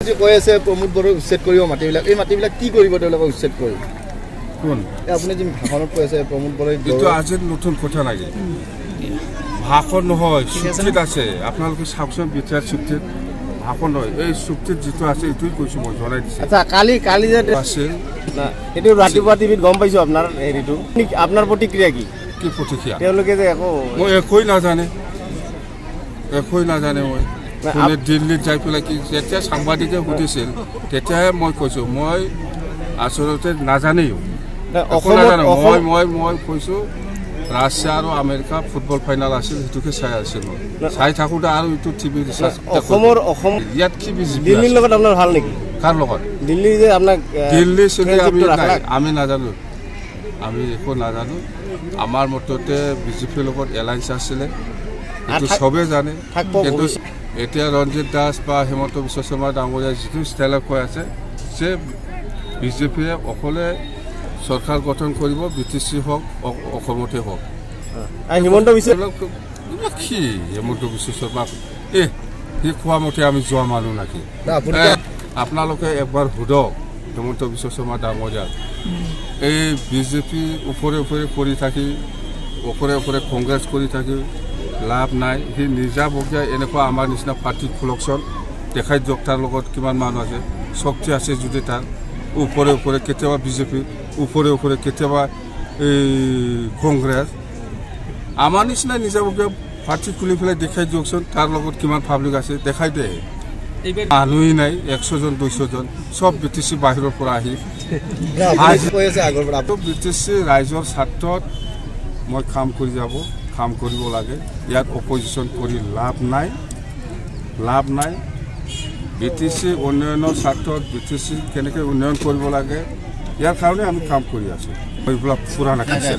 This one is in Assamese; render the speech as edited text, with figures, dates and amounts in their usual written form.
যে কৈ আছে প্ৰমোদ বড়ো উচ্ছেদ কৰিব মাটিবিলাক এই মাটিবিলাক কি কৰিব তেওঁলোকে উচ্ছেদ কৰি কোন আপুনি যে ভাষণত কৈ আছে প্ৰমোদ বড়ো এইটো আজি নতুন কথা লাগে ভাষণ নহয় চুক্তিত আছে আপোনালোকে চাওকচোন বিটিআৰ চুক্তিত ভাষণ নহয় এই চুক্তিত যিটো আছে এইটোই কৈছোঁ মই জনাই দিছোঁ আচ্ছা কালি যে আছে এইটো ৰাতিপুৱা টিভিত গম পাইছোঁ আপোনাৰ হেৰিটো আপোনাৰ প্ৰতিক্ৰিয়া কি প্ৰতিক্ৰিয়া তেওঁলোকে যে একো মই একোই নাজানে মই দিল্লীত যাই পেলাই কি যেতিয়া সাংবাদিকে সুধিছিল তেতিয়াহে মই কৈছোঁ মই আচলতে নাজানেই মই কৈছোঁ ৰাছিয়া আৰু আমেৰিকা ফুটবল ফাইনেল আছিল সেইটোকে চাই আছিলোঁ চাই থাকোঁতে আৰু এইটো টিভি অসম ইয়াত কি বিজেপি দিল্লীৰ লগত আপোনাৰ ভাল নেকি কাৰ লগত দিল্লী যে আপোনাক দিল্লী আমি নাজানো আমি একো নাজানো আমাৰ মততে বিজেপিৰ লগত এলায়েন্স আছিলে এইটো চবেই জানে কিন্তু এতিয়া ৰঞ্জিত দাস বা হিমন্ত বিশ্ব শৰ্মা ডাঙৰীয়া যিটো ষ্টাইলত কৈ আছে যে বিজেপিয়ে অকলে চৰকাৰ গঠন কৰিব বিটিচি হওক অসমতে হওক হিমন্ত বিশ্ব কি হিমন্ত বিশ্ব শৰ্মা সি খোৱা মতে আমি যোৱা মানুহ নাকি আপোনালোকে একবাৰ সোধক হিমন্ত বিশ্ব শৰ্মা ডাঙৰীয়াক এই বিজেপি ওপৰে কৰি থাকি ওপৰে কংগ্ৰেছ কৰি থাকি লাভ নাই সি নিজাববীয়া এনেকুৱা আমাৰ নিচিনা পাৰ্টি খোলকচোন দেখাই দিয়ক তাৰ লগত কিমান মানুহ আছে শক্তি আছে যদি তাৰ ওপৰে কেতিয়াবা বিজেপি ওপৰে কেতিয়াবা এই কংগ্ৰেছ আমাৰ নিচিনা নিজাববীয়া পাৰ্টি খুলি পেলাই দেখাই দিয়কচোন তাৰ লগত কিমান পাব্লিক আছে দেখাই দিয়ে মানুহেই নাই 100 জন 200 জন সব বিটিচি বাহিৰৰ পৰা আহি বিটিচি ৰাইজৰ স্বাৰ্থত মই কাম কৰিব লাগে ইয়াত অপজিশ্যন কৰি লাভ নাই বিটিচি উন্নয়নৰ স্বাৰ্থত বিটিচি কেনেকৈ উন্নয়ন কৰিব লাগে ইয়াৰ কাৰণে আমি কাম কৰি আছোঁ এইবিলাক পুৰা নাখাইছে